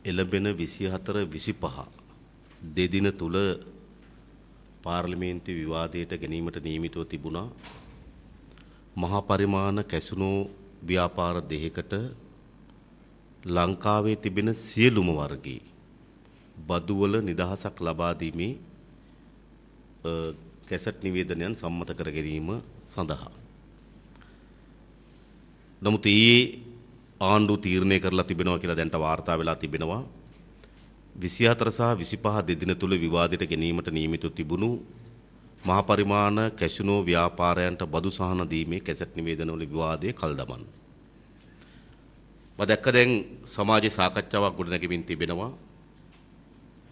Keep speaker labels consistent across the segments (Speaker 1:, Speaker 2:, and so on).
Speaker 1: එළඹෙන 24 25 දෙදින තුල පාර්ලිමේන්තු විවාදයට ගැනීමට නියමිතව තිබුණා මහා පරිමාණ කැසිනෝ ව්‍යාපාර දෙකකට ලංකාවේ තිබෙන සියලුම වර්ගයේ බදුවල නිදහසක් ලබා දීමේ කැසට් නිවේදනයන් සම්මත කර ගැනීම සඳහා නමුත් ආණ්ඩුව තීරණය කරලා තිබෙනවා කියලා දැන්ට වාර්තා වෙලා තිබෙනවා 24 සහ 25 දෙදින තුල විවාදයට ගැනීමට නියමිත තිබුණු මහා පරිමාණ කැසිනෝ ව්‍යාපාරයන්ට බදු සහන දීමේ කැසට් නිවේදනවල විවාදයේ කල් දමන්න. මම දැක්ක දැන් සමාජයේ සාකච්ඡාවක් ගොඩනැගෙමින් තිබෙනවා.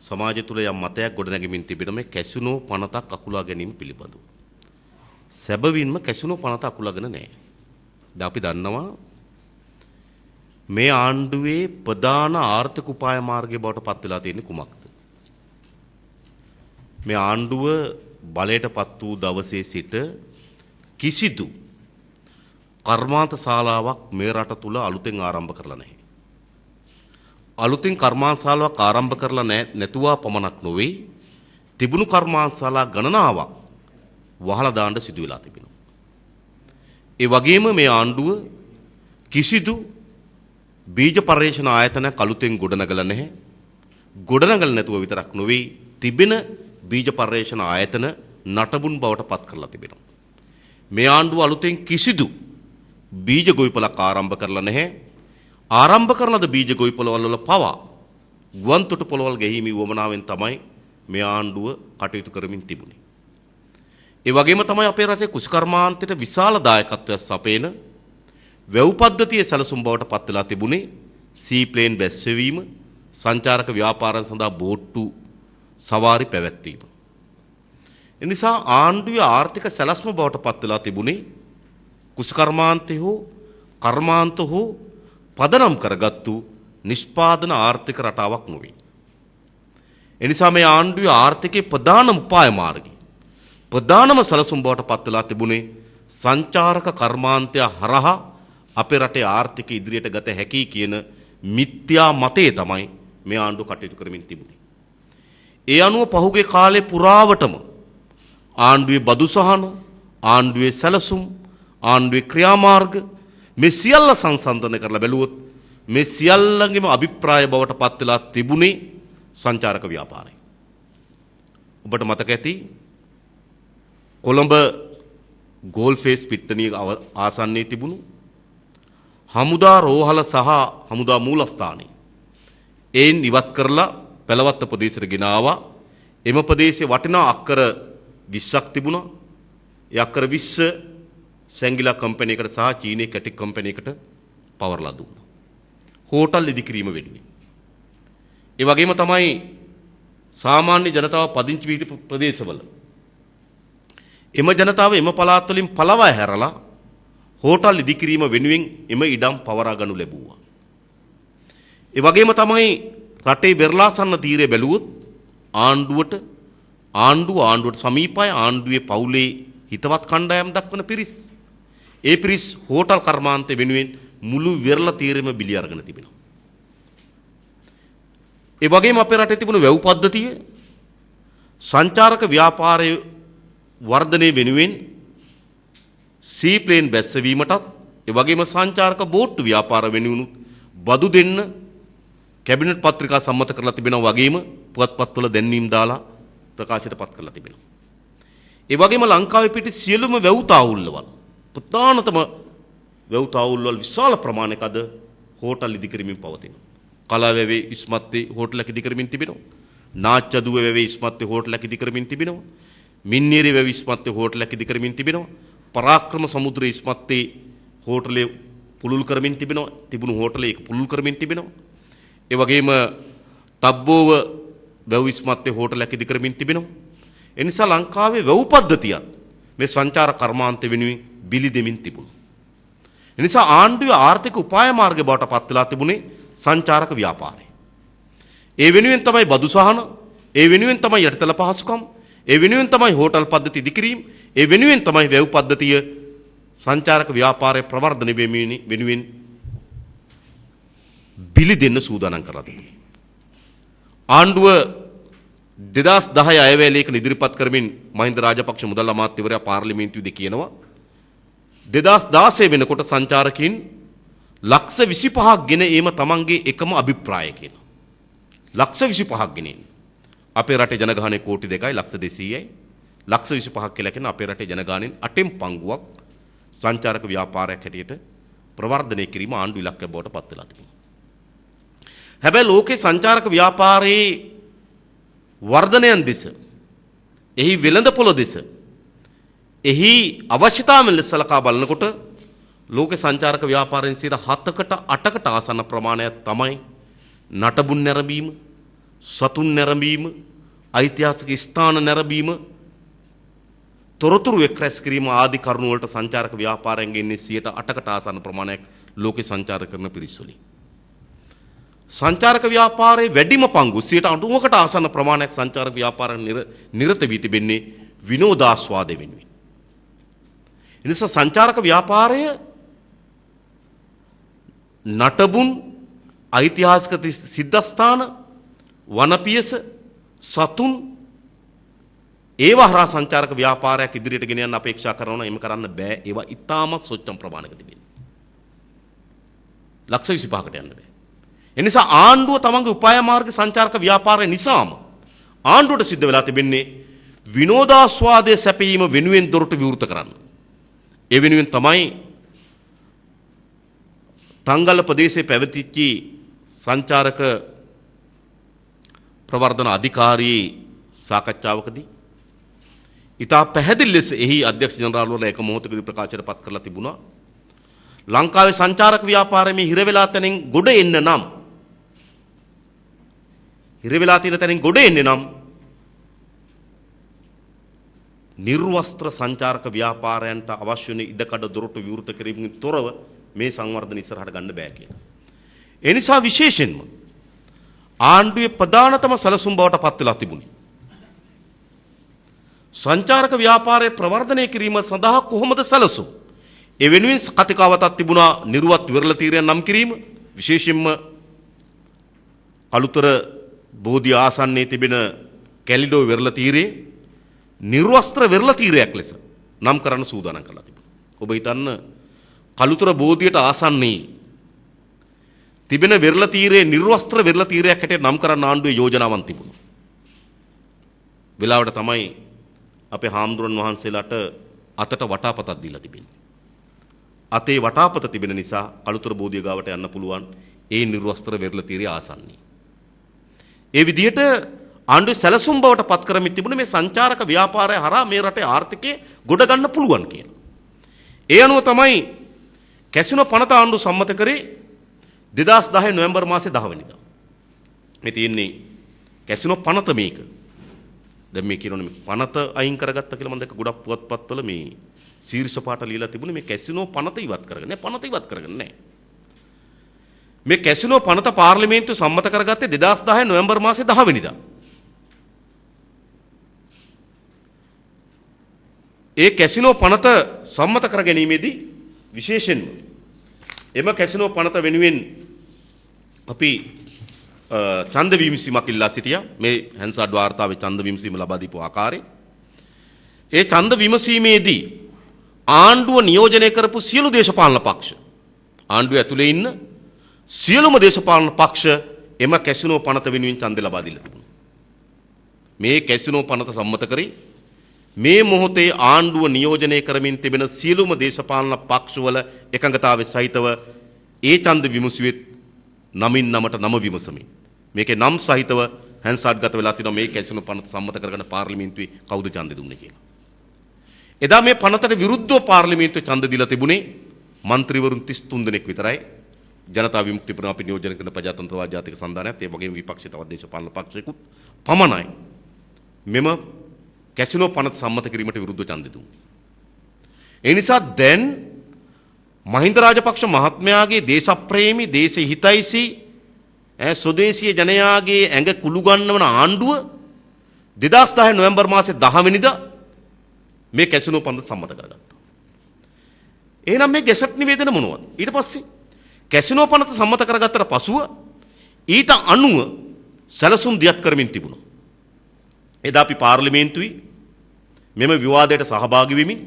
Speaker 1: සමාජය තුල යම් මතයක් ගොඩනැගෙමින් තිබෙන මේ කැසිනෝ පනතක් අකුලා ගැනීම පිළිබඳව. සැබවින්ම කැසිනෝ පනත අකුලාගෙන නැහැ. දැන් අපි දන්නවා මේ ආණ්ඩුවේ ප්‍රධාන ආර්ථික උපාය මාර්ගය බවට පත් වෙලා තියෙන්නේ කුමක්ද? මේ ආණ්ඩුව බලයට පත් වූ දවසේ සිට කිසිදු කර්මාන්ත ශාලාවක් මේ රට තුල අලුතෙන් ආරම්භ කරලා නැහැ. අලුතෙන් කර්මාන්ත ශාලාවක් ආරම්භ කරලා නැතුවා පමණක් නොවේ තිබුණු කර්මාන්ත ශාලා ගණනාවක් වහලා දාන්න සිදු වෙලා තිබෙනවා. ඒ වගේම මේ ආණ්ඩුව කිසිදු බීජ පර්යේෂණ ආයතනයක් අලුතෙන් ගොඩනගලා නැහැ. ගොඩනගලා නැතුව විතරක් නොවේ තිබෙන බීජ පර්යේෂණ ආයතන නටබුන් බවට පත් කරලා තිබෙනවා. මේ ආණ්ඩුව අලුතෙන් කිසිදු බීජ ගොවිපලක් ආරම්භ කරලා නැහැ. ආරම්භ කරන ලද බීජ ගොවිපළවල වල පවා ගුවන් තොටුපළවල් ගැහිමි වමනාවෙන් තමයි මේ ආණ්ඩුව කටයුතු කරමින් තිබුණේ. ඒ වගේම තමයි අපේ රටේ කුෂිකර්මාන්තයට විශාල දායකත්වයක් සපයන වැව් පද්ධතියේ සැලසුම් බවට පත් වෙලා තිබුණේ සී ප්ලේන් බැස්සවීම සංචාරක ව්‍යාපාරයන් සඳහා බෝට්ටු සවාරි පැවැත්වීම. එනිසා ආණ්ඩුවේ ආර්ථික සැලැස්ම බවට පත් වෙලා තිබුණේ කුෂිකර්මාන්තය හෝ කර්මාන්ත හෝ පදනම් කරගත්තු නිෂ්පාදන ආර්ථික රටාවක් නොවේ. එනිසා මේ ආණ්ඩුවේ ආර්ථිකයේ ප්‍රධානම උපාය මාර්ගය ප්‍රධානම සැලසුම් බවට පත් වෙලා තිබුණේ සංචාරක කර්මාන්තය හරහා අපේ රටේ ආර්ථිකය ඉදිරියට ගත හැකි කියන මිත්‍යා මතය තමයි මේ ආණ්ඩුව කටයුතු කරමින් තිබුණේ. ඒ අනුව පහුගිය කාලේ පුරාවටම ආණ්ඩුවේ බදු සහන, ආණ්ඩුවේ සැලසුම්, ආණ්ඩුවේ ක්‍රියාමාර්ග මේ සියල්ල සංසන්දනය කරලා බැලුවොත් මේ සියල්ලංගෙම අභිප්‍රාය බවට පත් වෙලා තිබුණේ සංචාරක ව්‍යාපාරය. ඔබට මතක ඇති කොළඹ ගෝල්ෆේස් පිට්ටනිය ආසන්නයේ තිබුණු හමුදා රෝහල සහ හමුදා මූලස්ථානයේ එයින් ඉවත් කරලා පළවත්ත ප්‍රදේශයට ගෙන ආවා. එම ප්‍රදේශයේ වටිනා අක්කර 20ක් තිබුණා. ඒ අක්කර 20 සැංගිලා කම්පැනි එකට සහ චීනයේ කැටික් කම්පැනි එකට පවර්ලා දුන්නා. හෝටල් ඉදිකිරීම වෙනුවෙන්. ඒ වගේම තමයි සාමාන්‍ය ජනතාව පදිංචි වී සිටි ප්‍රදේශවල එම ජනතාව එම පළාත් වලින් පළවා හැරලා හෝටල් ඉදිකිරීම වෙනුවෙන් එම ඉඩම් පවරා ගනු ලැබුවා. ඒ වගේම තමයි රටේ බෙරළාසන්න තීරය බැලුවොත් ආණ්ඩුවට සමීපයි ආණ්ඩුවේ පවුලේ හිතවත් කණ්ඩායම් දක්වන පිරිස්. ඒ පිරිස් හෝටල් කර්මාන්තය වෙනුවෙන් මුළු වෙරළ තීරෙම බිලි අරගෙන තිබෙනවා. ඒ වගේම අපේ රටේ තිබුණු වැව් පද්ධතිය සංචාරක ව්‍යාපාරයේ වර්ධනය වෙනුවෙන් සී ප්ලේන් බැස්සවීමටත් ඒ වගේම සංචාරක බෝට්ටු ව්‍යාපාර වෙනුවෙන් බදු දෙන්න කැබිනට් පත්‍රිකා සම්මත කරලා තිබෙනවා වගේම පුවත්පත්වල දැන්වීම් දාලා ප්‍රකාශයට පත් කරලා තිබෙනවා. ඒ වගේම ලංකාවේ පිටි සියලුම වැව් තාවුල්වල ප්‍රධානතම වැව් තාවුල්වල විශාල ප්‍රමාණයක අද හෝටල් ඉදිකිරීමෙන් පවතිනවා. කලාවැවේ ඉස්මත්තේ හෝටලයක් ඉදිකිරීමෙන් තිබෙනවා. නාච්චදුව වැවේ ඉස්මත්තේ හෝටලයක් ඉදිකිරීමෙන් තිබෙනවා. මින්නේරි වැවේ ඉස්මත්තේ හෝටලයක් ඉදිකිරීමෙන් තිබෙනවා. පරාක්‍රම සමුද්‍රයේ ඉස්මත්තේ හෝටලේ පුළුල් කරමින් තිබෙනවා. තිබුණු හෝටලේ ඒක පුළුල් කරමින් තිබෙනවා. ඒ වගේම තබ්බෝව වැව් ඉස්මත්තේ හෝටලයක් ඉදිකිරීමෙන් තිබෙනවා. ඒ නිසා ලංකාවේ වැව් පද්ධතියත් මේ සංචාර කර්මාන්ත වෙනුවෙන් බිලි දෙමින් තිබුණා. ඒ නිසා ආණ්ඩුවේ ආර්ථික උපාය මාර්ග බවට පත් වෙලා තිබුණේ සංචාරක ව්‍යාපාරය. ඒ වෙනුවෙන් තමයි බදු සහන, ඒ වෙනුවෙන් තමයි යටිතල පහසුකම්, ඒ වෙනුවෙන් තමයි හෝටල් පද්ධති ඉදිකිරීම, ඒ වෙනුවෙන් තමයි වැව් පද්ධතිය සංචාරක ව්‍යාපාරය ප්‍රවර්ධනය වෙනුවෙන් බිලි දෙන්න සූදානම් කරලා තිබුණේ. ආණ්ඩුව 2010 අයවැය ලේඛන ඉදිරිපත් කරමින් මහින්ද රාජපක්ෂ මුදල් අමාත්‍යවරයා පාර්ලිමේන්තුවේදී කියනවා 2016 වෙනකොට සංචාරකයන් ලක්ෂ 25ක් ගෙන ඒම තමන්ගේ එකම අභිප්‍රාය කියනවා. ලක්ෂ 25ක් ගෙනින්. අපේ රටේ ජනගහනය කෝටි 2යි ලක්ෂ 200යි. ලක්ෂ 25ක් කියලා කියන අපේ රටේ ජනගහනයෙන් 8න් පංගුවක් සංචාරක ව්‍යාපාරයක් හැටියට ප්‍රවර්ධනය කිරීම ආණ්ඩු ඉලක්කයක් බවට පත් වෙලා තිබෙනවා. හැබැයි ලෝකේ සංචාරක ව්‍යාපාරයේ වර්ධනයන් දෙස, එහි වෙළඳපොළ දෙස, එහි අවශ්‍යතාවයන් ලෙස සලකා බලනකොට ලෝකේ සංචාරක ව්‍යාපාරයෙන් 7කට 8කට ආසන්න ප්‍රමාණයක් තමයි නටබුන් නැරඹීම, සතුන් නැරඹීම, ඓතිහාසික ස්ථාන නැරඹීම, තොරතුරු එක්රැස් කිරීම ආදී කරුණු වලට සංචාරක ව්‍යාපාරයෙන් ගෙන්නේ 8කට ආසන්න ප්‍රමාණයක් ලෝකේ සංචාර කරන පිරිස් වලින්. සංචාරක ව්‍යාපාරයේ වැඩිම පංගුව 90කට ආසන්න ප්‍රමාණයක් සංචාරක ව්‍යාපාරයෙන් නිරත වී තිබෙන්නේ විනෝදාස්වාදය වෙනුවෙන්. එනිසා සංචාරක ව්‍යාපාරය නටබුන්, ඓතිහාසික සිද්ධස්ථාන, වනපියස, සතුන් ඒවා හරහා සංචාරක ව්‍යාපාරයක් ඉදිරියට ගෙන යන්න අපේක්ෂා කරනවා. එහෙම කරන්න බෑ. ඒවා ඉතාමත් සොච්චම් ප්‍රමාණයක තිබෙනවා. ලක්ෂ 25කට යන්න බෑ. එනිසා ආණ්ඩුව තමන්ගේ උපාය මාර්ග සංචාරක ව්‍යාපාරය නිසාම ආණ්ඩුවට සිද්ධ වෙලා තිබෙන්නේ විනෝදාස්වාදයේ සැපයීම වෙනුවෙන් දොරටු විවෘත කරන්න. ඒ වෙනුවෙන් තමයි තංගල්ල ප්‍රදේශයේ පැවතිච්ච සංචාරක ප්‍රවර්ධන අධිකාරී සාකච්ඡාවකදී ඉතා පැහැදිලි ලෙස එහි අධ්‍යක්ෂ ජනරාල්වරයා එක මොහොතකදී ප්‍රකාශයට පත් කරලා තිබුණා ලංකාවේ සංචාරක ව්‍යාපාරයේ හිර වෙලා තැනින් ගොඩ එන්න නම් හිර වෙලා තියෙන තැනින් ගොඩ එන්නේ නම් නිර්වස්ත්‍ර සංචාරක ව්‍යාපාරයන්ට අවශ්‍ය වෙන ඉඩකඩ දොරටු විවෘත කිරීමෙන් තොරව මේ සංවර්ධන ඉස්සරහට ගන්න බෑ කියලා. ඒ නිසා විශේෂයෙන්ම ආණ්ඩුවේ ප්‍රධානතම සැලසුම් බවට පත් වෙලා තිබුණේ සංචාරක ව්‍යාපාරයේ ප්‍රවර්ධනය කිරීම සඳහා කොහොමද සැලසුම්? ඒ වෙනුවෙන් කතිකාවතක් තිබුණා නිර්වත් විරල තීරයන් නම් කිරීම, විශේෂයෙන්ම කළුතර බෝධි ආසන්නයේ තිබෙන කැලිඩෝ විරල තීරයේ නිර්වස්ත්‍ර විරල තීරයක් ලෙස නම් කරන්න සූදානම් කරලා තිබුණා. ඔබ හිතන්න කළුතර බෝධියට ආසන්නයේ තිබෙන විරල තීරයේ නිර්වස්ත්‍ර විරල තීරයක් හැටියට නම් කරන්න ආණ්ඩුවේ යෝජනාවන් තිබුණා. වෙලාවට තමයි අපේ හාමුදුරන් වහන්සේලාට අතට වටාපතක් දීලා තිබෙන්නේ. අතේ වටාපත තිබෙන නිසා කළුතර බෝධිය ගාවට යන්න පුළුවන් ඒ නිර්වස්ත්‍ර විරල තීරයේ ආසන්නයේ. ඒ විදිහට ආණ්ඩුවේ සැලසුම් බවට පත් කරමින් තිබුණේ මේ සංචාරක ව්‍යාපාරය හරහා මේ රටේ ආර්ථිකය ගොඩ ගන්න පුළුවන් කියලා. ඒ අනුව තමයි කැසිනෝ පනත ආණ්ඩුව සම්මත කරේ 2010 නොවැම්බර් මාසේ 10 වෙනිදා. මේ තියෙන්නේ කැසිනෝ පනත මේක. දැන් මේ කියනෝනේ මේ පනත අයින් කරගත්ත කියලා මම දැක්ක ගොඩක් පුවත්පත්වල මේ ශීර්ෂ පාට ලියලා තිබුණේ මේ කැසිනෝ පනත ඉවත් කරගෙන. නෑ පනත ඉවත් කරගෙන නෑ. මේ කැසිනෝ පනත පාර්ලිමේන්තුව සම්මත කරගත්තේ 2010 නොවැම්බර් මාසේ 10 වෙනිදා. ඒ කැසිනෝ පනත සම්මත කර ගැනීමේදී විශේෂයෙන්ම එම කැසිනෝ පනත වෙනුවෙන් අපි ඡන්ද විමසීමක් ඉල්ලා සිටියා. මේ හැන්සාඩ් වාර්තාවේ ඡන්ද විමසීම ලබා දීපු ආකාරය. ඒ ඡන්ද විමසීමේදී ආණ්ඩුව නියෝජනය කරපු සියලු දේශපාලන පක්ෂ ආණ්ඩුව ඇතුලේ ඉන්න සියලුම දේශපාලන පක්ෂ එම කැසිනෝ පනත වෙනුවෙන් ඡන්ද ලබා දීලා තිබුණා. මේ කැසිනෝ පනත සම්මත කරේ මේ මොහොතේ ආණ්ඩුව නියෝජනය කරමින් තිබෙන සියලුම දේශපාලන පක්ෂවල එකඟතාවය සහිතව ඒ ඡන්ද විමසුවේ නමින් නමට නම විමසමින් මේකේ නම් සහිතව හැන්සාඩ් ගත වෙලා තිනවා මේ කැසිනෝ පනත සම්මත කරගෙන පාර්ලිමේන්තුවේ කවුද ඡන්ද දුන්නේ කියලා. එදා මේ පනතට විරුද්ධව පාර්ලිමේන්තුවේ ඡන්ද දීලා තිබුණේ മന്ത്രിවරුන් 33 දෙනෙක් විතරයි. ජනතා විමුක්ති පෙරමුණ අපි නියෝජනය කරන ප්‍රජාතන්ත්‍රවාදී ජාතික සන්ධානයත් ඒ වගේම විපක්ෂයේ තවත් දේශපාලන පක්ෂයකුත් පමණයි මෙම කැසිනෝ පනත සම්මත කිරීමට විරුද්ධව ඡන්ද දුන්නේ. ඒ නිසා දැන් මහින්ද රාජපක්ෂ මහත්මයාගේ දේශප්‍රේමී දේශ හිතයිසි ස්වදේශීය ජනයාගේ ඇඟ කුළු ගන්නවන ආණ්ඩුව 2010 නොවැම්බර් මාසේ 10 වෙනිදා මේ කැසිනෝ පනත සම්මත කරගත්තා. එහෙනම් මේ ගැසට් නිවේදන මොනවද? ඊට පස්සේ කැසිනෝ පනත සම්මත කරගත්තට පසුව ඊට අනුව සැලසුම් දියත් කරමින් තිබුණා. එදා අපි පාර්ලිමේන්තුවේ මෙම විවාදයට සහභාගී වෙමින්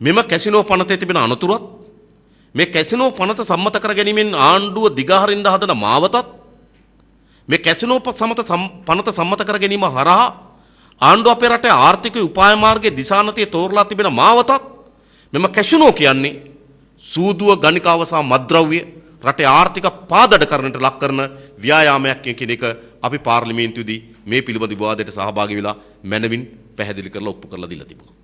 Speaker 1: මෙම කැසිනෝ පනතේ තිබෙන අනතුරත් මේ කැසිනෝ පනත සම්මත කර ගැනීමෙන් ආණ්ඩුව දිගහරින්න හදන මාවතත් මේ කැසිනෝ පනත සම්මත කර ගැනීම හරහා ආණ්ඩුව අපේ රටේ ආර්ථික උපාය මාර්ගයේ දිශානතිය තෝරලා තිබෙන මාවතත් මෙම කැසිනෝ කියන්නේ සූදුව ගණිකාව සහ මත්ද්‍රව්‍ය රටේ ආර්ථික පාදඩ කරන්නට ලක් කරන ව්‍යායාමයක් කියන එක අපි පාර්ලිමේන්තුවේදී මේ පිළිබඳ විවාදයට සහභාගී වෙලා මැනවින් පැහැදිලි කරලා ඔප්පු කරලා දීලා තිබුණා.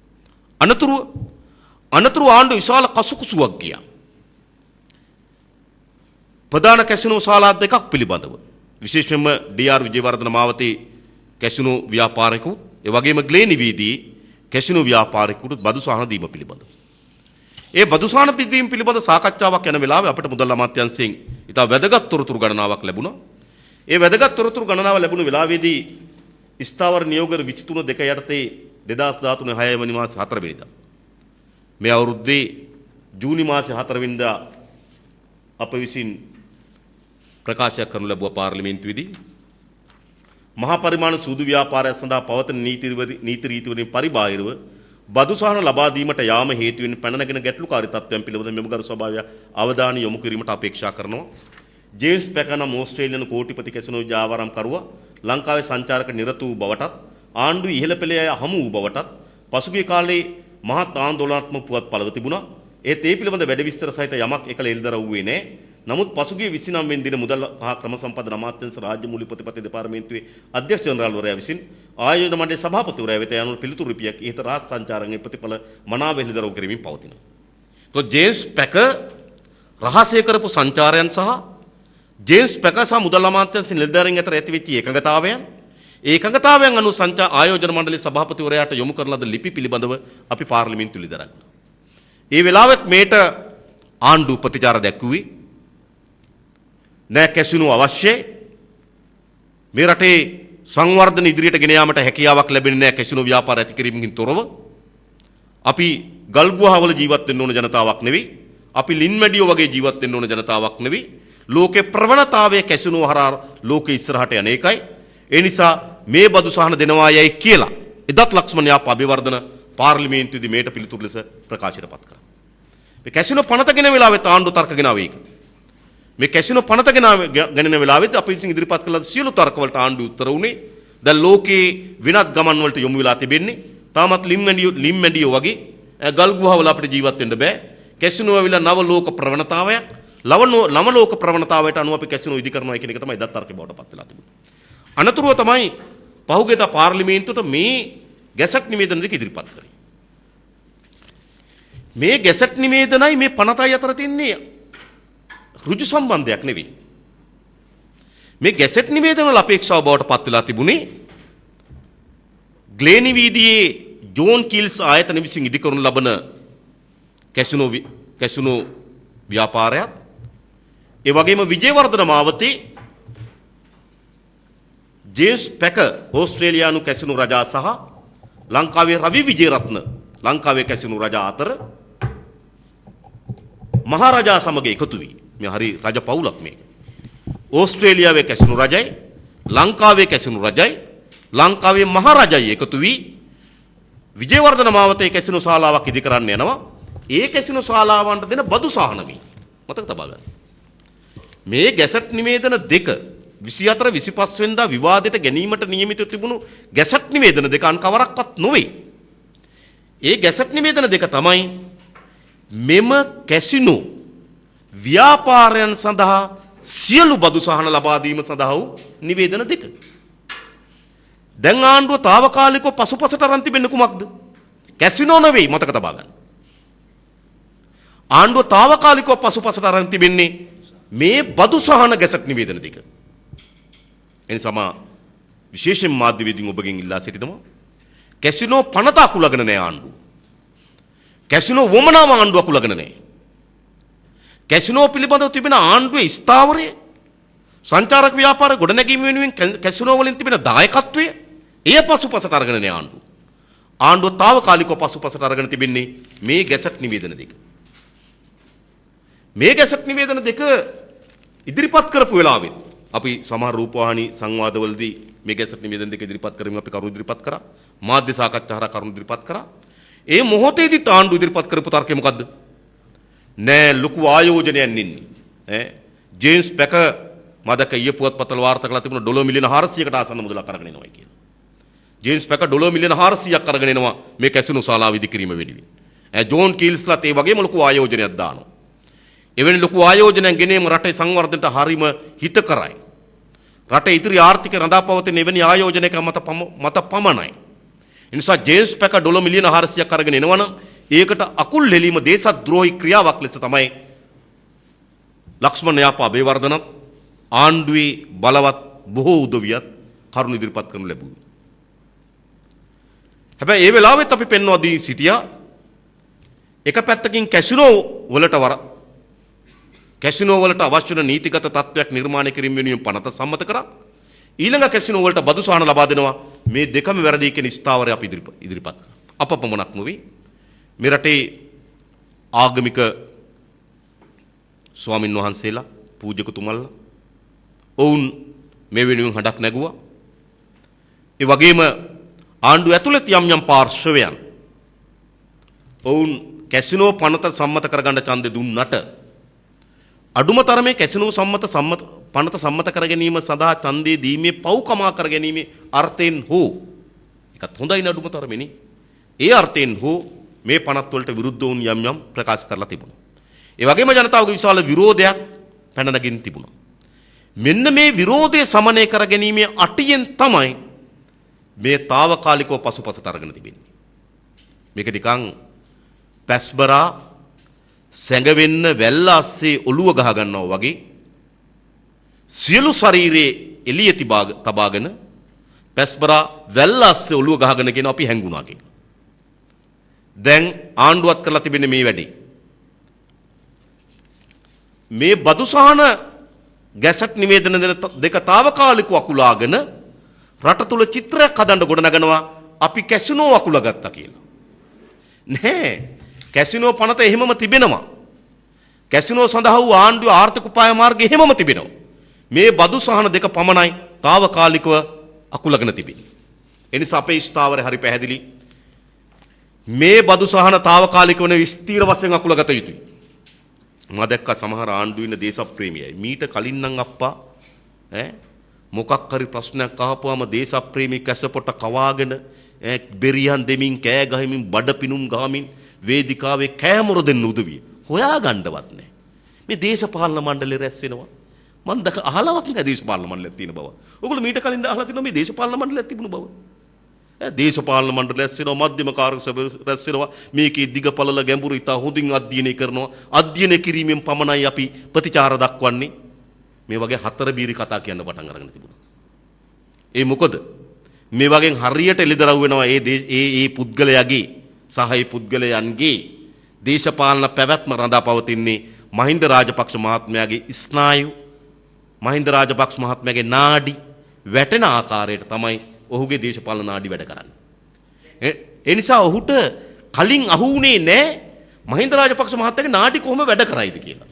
Speaker 1: අනතුරු ආණ්ඩුව විශාල කසුකුසුවක් ගියා. ප්‍රධාන කැසිනෝ ශාලා දෙකක් පිළිබඳව විශේෂයෙන්ම ඩී.ආර්. විජේවර්ධන මාවතේ කැසිනෝ ව්‍යාපාරිකු ඒ වගේම ග්ලේනිවීදී කැසිනෝ ව්‍යාපාරිකුට බදු සහන දීම පිළිබඳව. ඒ බදු සහන දීම පිළිබඳ සාකච්ඡාවක් යන වෙලාවේ අපිට මුදල් අමාත්‍යාංශයෙන් ඉතා වැදගත් තොරතුරු ගණනාවක් ලැබුණා. ඒ වැදගත් තොරතුරු ගණනාව ලැබුණු වෙලාවේදී ස්ථාවර නියෝග 23 යටතේ 2013 6 වෙනි මාසේ 4 වෙනිදා මේ අවුරුද්දේ ජූනි මාසේ 4 වෙනිදා අප විසින් ප්‍රකාශයක් කරනු ලැබුවා පාර්ලිමේන්තුවේදී මහා පරිමාණ සූදු ව්‍යාපාරය සඳහා පවතින නීති රීති වලින් පරිබාහිරව බදු සහන ලබා දීමට යාම හේතු වෙන පැනනගෙන ගැටලුකාරී තත්ත්වයන් පිළිබඳ මෙම ගරු සභාව අවධානය යොමු කිරීමට අපේක්ෂා කරනවා. ජේම්ස් පැකනම් ඕස්ට්‍රේලියානු කෝටිපති කැසිනෝ ජාවාරම් කරුවා ලංකාවේ සංචාරක නිරත වූ බවටත් ආණ්ඩුව ඉහළ පෙළේ අය හමු වූ බවටත් පසුගිය කාලේ මහත් ආందోලනාත්මක පුවත් පළව තිබුණා. ඒත් ඒ පිළිබඳ වැඩ විස්තර සහිත යමක් එකල එල්දර වූයේ නැහැ. නමුත් පසුගිය 29 වෙනි දින මුදල් හා ක්‍රම සම්පාදන අමාත්‍යාංශ රාජ්‍ය මූල්‍ය ප්‍රතිපත්ති දෙපාර්තමේන්තුවේ අධ්‍යක්ෂ ජනරාල්වරයා විසින් ආයෝජන මණ්ඩලයේ සභාපතිවරයා වෙත යන පිළිතුරු ලිපියක් ඉහත රාජ්‍ය සංචාරකගේ ප්‍රතිඵල මනාව එල්දර වූ කරමින් පවතිනවා. તો ජේම්ස් පැක රහසය කරපු සංචාරයන් සහ ජේම්ස් පැක සහ මුදල් අමාත්‍යාංශ නිලධාරීන් අතර ඇති වෙච්ච ඒකඟතාවයන් අනුව ආයෝජන මණ්ඩලයේ සභාපතිවරයාට යොමු කරන ලද ලිපි පිළිබඳව අපි පාර්ලිමේන්තුවේ ඉදරක් කළා. ඒ වෙලාවෙත් මේට ආණ්ඩුව ප්‍රතිචාර දැක්වුවේ නෑ කැසිනෝ අවශ්‍යයි. මේ රටේ සංවර්ධන ඉදිරියට ගෙන යාමට හැකියාවක් ලැබෙන්නේ නෑ කැසිනෝ ව්‍යාපාර ඇති කිරීමකින් තොරව. අපි ගල්ගුහාවල ජීවත් වෙන්න ඕන ජනතාවක් නෙවෙයි. අපි ලින්මැඩියෝ වගේ ජීවත් වෙන්න ඕන ජනතාවක් නෙවෙයි. ලෝකේ ප්‍රවණතාවයේ කැසිනෝ හරහා ලෝකේ ඉස්සරහට යන එකයි. ඒ නිසා මේ බදු සහන දෙනවා යයි කියලා එදත් ලක්ෂ්මන් යාප අබේවර්ධන පාර්ලිමේන්තුවේදී මේට පිළිතුරු ලෙස ප්‍රකාශයටපත් කරා. මේ කැසිනෝ පනතගෙන වෙලාවෙත් ආණ්ඩුව තර්ක ගෙනාවේ ඒක. මේ කැසිනෝ පනතගෙන ගණන වෙලාවෙත් අපි විසින් ඉදිරිපත් කළ සියලු තර්ක වලට ආණ්ඩුව උත්තර වුණේ දැන් ලෝකේ වෙනත් ගමන් වලට යොමු වෙලා තිබෙන්නේ. තාමත් ලිම්මැඩියෝ වගේ ගල් ගුහාවල අපිට ජීවත් වෙන්න බෑ. කැසිනෝ ඇවිල්ලා නව ලෝක ප්‍රවණතාවයක් නව ලෝක ප්‍රවණතාවයට අනුව අපි කැසිනෝ ඉදි කරනවා කියන එක තමයි දත් තර්කේ බවට පත් වෙලා තිබුණේ. අනතුරුව තමයි පහුගියදා පාර්ලිමේන්තුවට මේ ගැසට් නිවේදන දෙක ඉදිරිපත් කරේ. මේ ගැසට් නිවේදනයි මේ පනතයි අතර තින්නේ ඍජු සම්බන්ධයක් නෙවෙයි. මේ ගැසට් නිවේදන වල අපේක්ෂාව බවට පත් වෙලා තිබුණේ ග්ලේනිවීදියේ ජෝන් කිල්ස් ආයතන විසින් ඉදි කරනු ලබන කැසිනෝ ව්‍යාපාරයත් ඒ වගේම විජේවර්ධන මාවතේ ජේම්ස් පැක ඕස්ට්‍රේලියානු කැසිනෝ රජා සහ ලංකාවේ රවි විජේරත්න ලංකාවේ කැසිනෝ රජා අතර මහරජා සමග එකතු වී මේ හරි රජ පවුලක් මේක. ඕස්ට්‍රේලියාවේ කැසිනෝ රජයි ලංකාවේ කැසිනෝ රජයි ලංකාවේ මහරජයි එකතු වී විජේවර්ධන මාවතේ කැසිනෝ ශාලාවක් ඉදි කරන්න යනවා. ඒ කැසිනෝ ශාලාවන්ට දෙන බදු සහන වී මතක තබා ගන්න. මේ ගැසට් නිවේදන දෙක 24 25 වෙනිදා විවාදයට ගැනීමට නියමිත තිබුණු ගැසට් නිවේදන දෙක අන් කවරක්වත් නොවේ. ඒ ගැසට් නිවේදන දෙක තමයි මෙම කැසිනෝ ව්‍යාපාරයන් සඳහා සියලු බදු සහන ලබා දීම සඳහා වූ නිවේදන දෙක. දැන් ආණ්ඩුව తాවකාලිකව පසුපසට අරන් තිබෙන්නේ කුමක්ද? කැසිනෝ නෙවෙයි මතක තබා ගන්න. ආණ්ඩුව తాවකාලිකව පසුපසට අරන් තිබෙන්නේ මේ බදු සහන ගැසට් නිවේදන දෙක. එනිසාම විශේෂයෙන් මාධ්‍යවේදීන් ඔබගෙන් ඉල්ලා සිටිනවා කැසිනෝ පනත අකුලගෙන නැහැ ආණ්ඩුව. කැසිනෝ වමනාව ආණ්ඩුව අකුලගෙන නැහැ. කැසිනෝ පිළිබඳව තිබෙන ආණ්ඩුවේ ස්ථාවරය සංචාරක ව්‍යාපාර ගොඩනැගීම වෙනුවෙන් කැසිනෝ වලින් තිබෙන දායකත්වය එය පසුපසට අරගෙන නැහැ ආණ්ඩුව. ආණ්ඩුව తాවකාලිකව පසුපසට අරගෙන තිබෙන්නේ මේ ගැසට් නිවේදන දෙක. මේ ගැසට් නිවේදන දෙක ඉදිරිපත් කරපු වෙලාවෙත් අපි සමහර රූපවාහිනී සංවාදවලදී මේ ගැසට් නිවේදන දෙක ඉදිරිපත් කරමින් අපි කරුණු ඉදිරිපත් කරා. මාධ්‍ය සාකච්ඡා හරහා කරුණු ඉදිරිපත් කරා. ඒ මොහොතේදී ආණ්ඩුව ඉදිරිපත් කරපු තර්කය මොකද්ද? නෑ ලොකු ආයෝජනයක් ඉන්නේ. ජේම්ස් පැක මදක ඊයේ පුවත්පත්වල වාර්තා කළා තිබුණා ඩොලර් මිලියන 400කට ආසන්න මුදලක් අරගෙන එනවායි කියලා. ජේම්ස් පැක ඩොලර් මිලියන 400ක් අරගෙන එනවා මේ කැසිනෝ ශාලාව ඉදි කිරීම වෙනුවෙන්. ජෝන් කීල්ස්ලාත් ඒ වගේම ලොකු ආයෝජනයක් දානවා. එවැනි ලොකු ආයෝජනයක් ගෙනීම රටේ සංවර්ධනයට හරීම හිතකරයි. රටේ ඉදිරි ආර්ථික රඳාපවතින එවැනි ආයෝජනයක මත පමණයි. ඒ නිසා ජේම්ස් පැක ඩොලර් මිලියන 400ක් අරගෙන එනවනම් ඒකට අකුල් හෙලීම දේශද්‍රෝහී ක්‍රියාවක් ලෙස තමයි ලක්ෂ්මන් යාපා අබේවර්ධනත් ආණ්ඩුවේ බලවත් බොහෝ උදවියත් කරුණු ඉදිරිපත් කරනු ලැබුවා. හැබැයි ඒ වෙලාවෙත් අපි පෙන්වා දී සිටියා එක පැත්තකින් කැසිනෝ වලට අවශ්‍ය වෙන නීතිගත තත්ත්වයක් නිර්මාණය කිරීම වෙනුවෙන් පනත සම්මත කරා. ඊළඟ කැසිනෝ වලට බදු සහන ලබා දෙනවා. මේ දෙකම වැරදි කියන ස්ථාවරය අපි ඉදිරිපත් කරා. අප පමණක් නොවේ මේ රටේ ආගමික ස්වාමින් වහන්සේලා පූජකතුමල්ලා ඔවුන් මේ වෙනුවෙන් හඬක් නැගුවා. ඒ වගේම ආණ්ඩුව ඇතුළත යම් පාර්ශවයන් ඔවුන් කැසිනෝ පනත සම්මත කරගන්න ඡන්දෙ දුන්නට අඩුම තරමේ කැසිනෝ පනත සම්මත කර ගැනීම සඳහා ඡන්දේ දීමේ පව්කමා කර ගැනීමේ අර්ථයෙන් හෝ එකත් හොඳයි නඩුම තරමේනි. ඒ අර්ථයෙන් හෝ මේ පනත් වලට විරුද්ධ වුන් යම් ප්‍රකාශ කරලා තිබුණා. ඒ වගේම ජනතාවගේ විශාල විරෝධයක් පැන නගින් තිබුණා. මෙන්න මේ විරෝධය සමනය කර ගැනීමේ අටියෙන් තමයි මේ తాවකාලිකව පසුපසට අරගෙන තිබෙන්නේ. මේක නිකන් පැස්බරා සැඟවෙන්න වැල්ල අස්සේ ඔළුව ගහ ගන්නවා වගේ සියලු ශරීරයේ එළිය තබාගෙන පැස්බරා වැල්ල අස්සේ ඔළුව ගහගෙන කියන අපි හැංගුණා කියලා. දැන් ආණ්ඩුවත් කරලා තිබෙන්නේ මේ වැඩේ. මේ බදු සහන ගැසට් නිවේදන දෙක తాවකාලිකව අකුලාගෙන රට තුල චිත්‍රයක් හදන්න ගොඩනගනවා අපි කැසිනෝ අකුලගත්තා කියලා. නෑ කැසිනෝ පනත එහෙමම තිබෙනවා. කැසිනෝ සඳහා වූ ආණ්ඩුවේ ආර්ථික උපාය මාර්ගය එහෙමම තිබෙනවා. මේ බදු සහන දෙක පමණයි తాවකාලිකව අකුලගෙන තිබෙන්නේ. ඒ නිසා අපේ ස්ථාවරය හරි පැහැදිලි. මේ බදු සහන తాවකාලිකව නෙවෙයි ස්ථීර වශයෙන් අකුලගත යුතුයි. මම දැක්ක සමහර ආණ්ඩුවේ ඉන්න දේශප්‍රේමියයි මීට කලින් නම් අප්පා මොකක් හරි ප්‍රශ්නයක් අහපුවාම දේශප්‍රේමී කැසපොට කවාගෙන බෙරියන් දෙමින් කෑ ගහමින් බඩ පිනුම් ගහමින් වේදිකාවේ කෑමොර දෙන්න උදවිය හොයා ගන්නවත් නැහැ. මේ දේශපාලන මණ්ඩලය රැස් වෙනවා. මම දැක අහලවත් නැහැ දේශපාලන මණ්ඩලයක් තියෙන බව. ඔයගොල්ලෝ මීට කලින් අහලා තියෙනවා මේ දේශපාලන මණ්ඩලයක් තිබුණු බව. දේශපාලන මණ්ඩලය රැස් වෙනවා මධ්‍යම කාර්ය සභාව රැස් වෙනවා මේකේ දිගපළල ගැඹුරු ඉතා හොඳින් අධ්‍යයනය කරනවා. අධ්‍යයනය කිරීමෙන් පමණයි අපි ප්‍රතිචාර දක්වන්නේ. මේ වගේ හතර බීරි කතා කියන්න පටන් අරගෙන තිබුණා. ඒ මොකද මේ වගේ හරියට එළිදරව් වෙනවා ඒ පුද්ගලයාගේ සහ ඒ පුද්ගලයන්ගේ දේශපාලන පැවැත්ම රඳා පවතින්නේ මහින්ද රාජපක්ෂ මහත්මයාගේ ස්නායු මහින්ද රාජපක්ෂ මහත්මයාගේ නාඩි වැටෙන ආකාරයට තමයි ඔහුගේ දේශපාලන නාඩි වැඩ කරන්නේ. ඒ නිසා ඔහුට කලින් අහුුනේ නැහැ මහින්ද රාජපක්ෂ මහත්තයාගේ නාඩි කොහොම වැඩ කරයිද කියලා.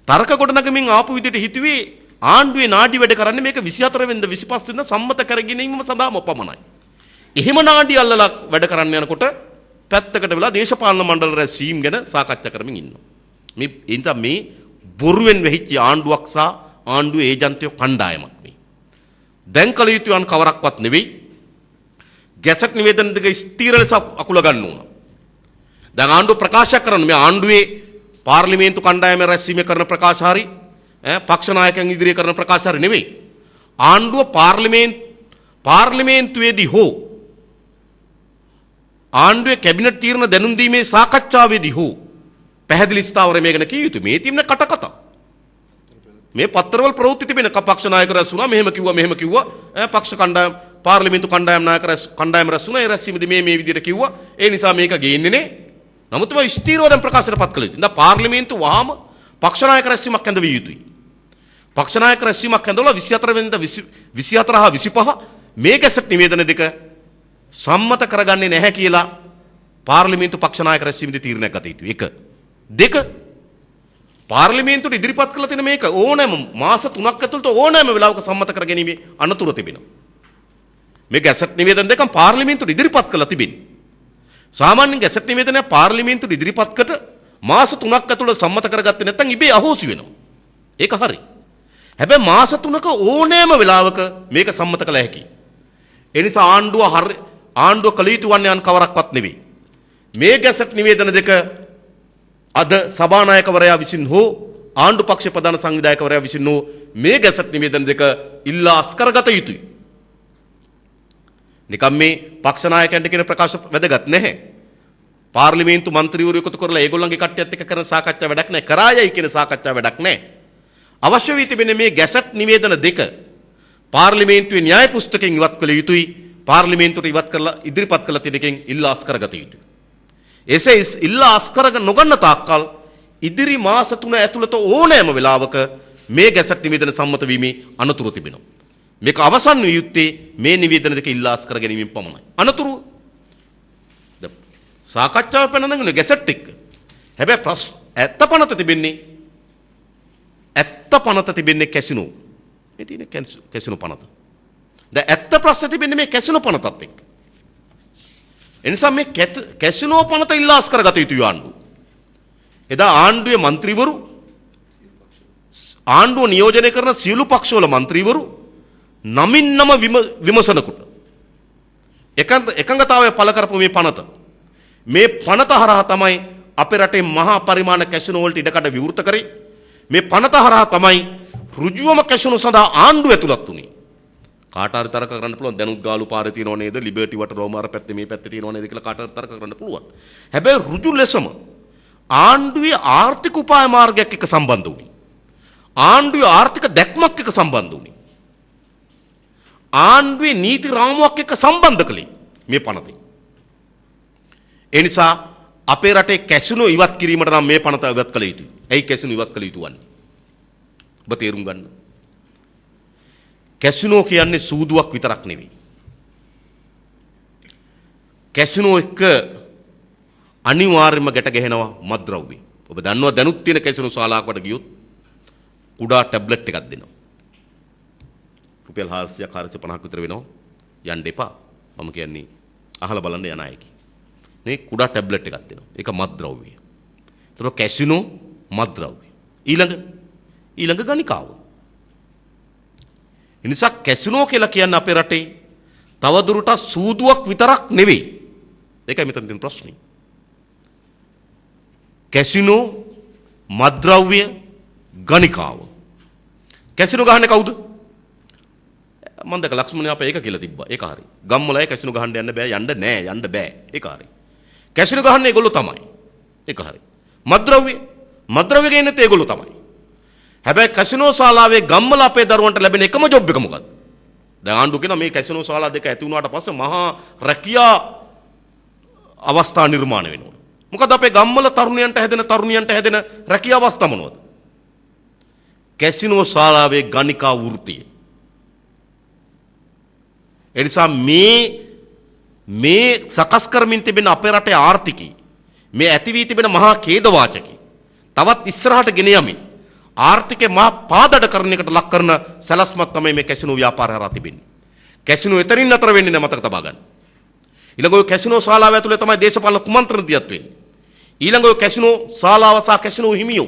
Speaker 1: තර්ක ගොඩනගමින් ආපු විදිහට හිතුවේ ආණ්ඩුවේ නාඩි වැඩ කරන්නේ මේක 24 වෙනිදා 25 වෙනිදා සම්මත කරගැනීමම සඳහාම පමණයි. එහෙම නාඩි අල්ලලා වැඩ කරන්න යනකොට පැත්තකට වෙලා දේශපාලන මණ්ඩල රැස්වීම ගැන සාකච්ඡා කරමින් ඉන්නවා. මේ බොරුවෙන් වෙහිච්ච ආණ්ඩුවක් සහ ආණ්ඩුවේ ඒජන්තයෝ කණ්ඩායමක් මේ. දැන් කල යුතු යන් කවරක්වත් නෙවෙයි. ගැසට් නිවේදන දෙක ස්ථීර ලෙස අකුල ගන්න ඕන. දැන් ආණ්ඩුව ප්‍රකාශ කරන මේ ආණ්ඩුවේ පාර්ලිමේන්තු කණ්ඩායම රැස්වීම කරන ප්‍රකාශ හරි පක්ෂ නායකයන් ඉදිරියේ කරන ප්‍රකාශ හරි නෙවෙයි. ආණ්ඩුව පාර්ලිමේන්තුවේදී හෝ ආණ්ඩුවේ කැබිනට් තීරණ දැනුම් දීමේ සාකච්ඡාවේදී හෝ පැහැදිලි ස්ථාවරය මේකන කිය යුතුයි. මේ තිබෙන කටකතා. මේ පත්තරවල ප්‍රවෘත්ති තිබෙන පක්ෂ නායක රැස් වුණා මෙහෙම කිව්වා පක්ෂ කණ්ඩායම පාර්ලිමේන්තු කණ්ඩායම් නායක කණ්ඩායම රැස් වුණා ඒ රැස්වීමේදී මේ විදිහට කිව්වා ඒ නිසා මේක ගේන්නේ නේ. නමුත් මේ ස්ථීරව දැන් ප්‍රකාශයටපත් කළ යුතුයි. දැන් පාර්ලිමේන්තු වහාම පක්ෂ නායක රැස්වීමක් ඇඳවිය යුතුයි. පක්ෂ නායක රැස්වීමක් ඇඳවලා 24 වෙනිදා 24 හා 25 මේ ගැසට් නිවේදන දෙක සම්මත කරගන්නේ නැහැ කියලා පාර්ලිමේන්තු පක්ෂ නායක රැස්වීමේදී තීරණයක් ගත යුතුයි. 1. 2. පාර්ලිමේන්තුවට ඉදිරිපත් කළ තියෙන මේක ඕනෑම මාස 3ක් ඇතුළත ඕනෑම වෙලාවක සම්මත කර ගැනීම අනතුරු තිබෙනවා. මේ ගැසට් නිවේදන දෙකම පාර්ලිමේන්තුවට ඉදිරිපත් කළා තිබෙනවා. සාමාන්‍යයෙන් ගැසට් නිවේදනය පාර්ලිමේන්තුවට ඉදිරිපත් මාස 3ක් ඇතුළත සම්මත කරගත්තේ නැත්නම් ඉබේ අහෝසි වෙනවා. ඒක හරි. හැබැයි මාස 3ක ඕනෑම වෙලාවක මේක සම්මත කළ හැකියි. ඒ නිසා ආණ්ඩුව කළ යුතු වන්නේ අන් කවරක්වත් නෙවෙයි. මේ ගැසට් නිවේදන දෙක අද සභානායකවරයා විසින් හෝ ආණ්ඩු පක්ෂ ප්‍රධාන සංවිධායකවරයා විසින් හෝ මේ ගැසට් නිවේදන දෙක ඉල්ලා අස්කරගත යුතුයි. නිකම් මේ පක්ෂ නායකයන්ට කියන ප්‍රකාශ වැදගත් නැහැ. පාර්ලිමේන්තු මන්ත්‍රීවරු එකතු කරලා ඒගොල්ලන්ගේ කට්ටියත් එක්ක කරන සාකච්ඡා වැඩක් නැහැ. කරායයි කියන සාකච්ඡා වැඩක් නැහැ. අවශ්‍ය වී තිබෙන්නේ මේ ගැසට් නිවේදන දෙක පාර්ලිමේන්තුවේ න්‍යාය පුස්තකයෙන් ඉවත් කළ යුතුයි. පාර්ලිමේන්තුවට ඉවත් කරලා ඉදිරිපත් කළ තියෙනකින් ඉල්ලා අස්කරගත යුතුයි. එසේ ඉල්ලා අස්කර නොගන්න තාක්කල් ඉදිරි මාස 3 ඇතුළත ඕනෑම වෙලාවක මේ ගැසට් නිවේදන සම්මත වීමේ අනතුරු තිබෙනවා. මේක අවසන් විය යුත්තේ මේ නිවේදන දෙක ඉල්ලා අස්කර ගැනීමෙන් පමණයි. අනතුරු සාකච්ඡාව පැනනගෙන ගැසට් එක. හැබැයි ඇත්ත පනත තිබෙන්නේ කැසිනෝ. මේ තියෙන කැසිනෝ පනත. දැන් ඇත්ත ප්‍රශ්න තිබෙන්නේ මේ කැසිනෝ පනතත් එක්ක. එනිසා මේ කැසිනෝ පනත ඉල්ලා අස්කරගත යුතුයි ආණ්ඩුව. එදා ආණ්ඩුවේ മന്ത്രിවරු ආණ්ඩුව නියෝජනය කරන සියලු පක්ෂවල മന്ത്രിවරු නමින් නම විමසනකොට එකඟතාවය පළ කරපු මේ පනත හරහා තමයි අපේ රටේ මහා පරිමාණ කැසිනෝ වලට ඉඩකඩ විවෘත කරේ. මේ පනත හරහා තමයි ඍජුවම කැසිනෝ සඳහා ආණ්ඩුව ඇතුළත් වුණේ. කාට හරි තරක කරන්න පුළුවන් දැනුත් ගාලු පාරේ තියෙනව නේද ලිබර්ටි වට රෝමාර පැත්තේ මේ පැත්තේ තියෙනව නේද කියලා කාට හරි තරක කරන්න පුළුවන්. හැබැයි ඍජු ලෙසම ආණ්ඩුවේ ආර්ථික උපාය මාර්ගයක් එක්ක සම්බන්ධ වුණේ. ආණ්ඩුවේ ආර්ථික දැක්මක් එක්ක සම්බන්ධ වුණේ. ආණ්ඩුවේ නීති රාමුවක් එක්ක සම්බන්ධ කළේ මේ පනතේ. ඒ නිසා අපේ රටේ කැසිනෝ ඉවත් කිරීමට නම් මේ පනත ඉවත් කළ යුතුයි. ඇයි කැසිනෝ ඉවත් කළ යුතු වන්නේ? ඔබ තේරුම් ගන්න. කැසිනෝ කියන්නේ සූදුවක් විතරක් නෙවෙයි. කැසිනෝ එක අනිවාර්යයෙන්ම ගැට ගැහෙනවා මත්ද්‍රව්‍ය. ඔබ දන්නවා දැනුත් තියෙන කැසිනෝ ශාලාවකට ගියොත් කුඩා ටැබ්ලට් එකක් දෙනවා. රුපියල් 450ක් විතර වෙනවා. යන්න එපා. මම කියන්නේ අහලා බලන්න යන අයකි. මේ කුඩා ටැබ්ලට් එකක් දෙනවා. ඒක මත්ද්‍රව්‍ය. ඒතර කැසිනෝ මත්ද්‍රව්‍ය. ඊළඟ ගණිකාව. එනිසා කැසිනෝ කියලා කියන්නේ අපේ රටේ තවදුරටත් සූදුවක් විතරක් නෙවෙයි. ඒකයි මෙතන තියෙන ප්‍රශ්නේ. කැසිනෝ මත්ද්‍රව්‍ය ගණිකාව. කැසිනෝ ගහන්නේ කවුද? මම දැක ලක්ෂ්මණ අපේ ඒක කියලා තිබ්බා. ඒක හරි. ගම්වල අය කැසිනෝ ගහන්න යන්න බෑ. ඒක හරි. කැසිනෝ ගහන්නේ ඒගොල්ලෝ තමයි. ඒක හරි. මත්ද්‍රව්‍ය ගේන්නත් ඒගොල්ලෝ තමයි. හැබැයි කැසිනෝ ශාලාවේ ගම්වල අපේ දරුවන්ට ලැබෙන එකම ජොබ් එක මොකද්ද? දැන් ආණ්ඩුව කියන මේ කැසිනෝ ශාලා දෙක ඇති වුණාට පස්සේ මහා රැකියා අවස්ථා නිර්මාණය වෙනවා. මොකද අපේ ගම්වල තරුණියන්ට හැදෙන රැකියා අවස්ථා මොනවද? කැසිනෝ ශාලාවේ ගණිකා වෘත්තිය. එනිසා මේ සකස් කරමින් තිබෙන අපේ රටේ ආර්ථිකය මේ ඇති වී තිබෙන මහා ඛේදවාචකයි තවත් ඉස්සරහට ගෙන යමින් ආර්ථිකය මහා පාදඩ කරණයකට ලක් කරන සැලැස්මක් තමයි මේ කැසිනෝ ව්‍යාපාරය හරහා තිබෙන්නේ. කැසිනෝ එතනින් නතර වෙන්නේ නැහැ මතක තබා ගන්න. ඊළඟ ඔය කැසිනෝ ශාලාව ඇතුලේ තමයි දේශපාලන කුමන්ත්‍රණ දියත් වෙන්නේ. ඊළඟ ඔය කැසිනෝ ශාලාව සහ කැසිනෝ හිමියෝ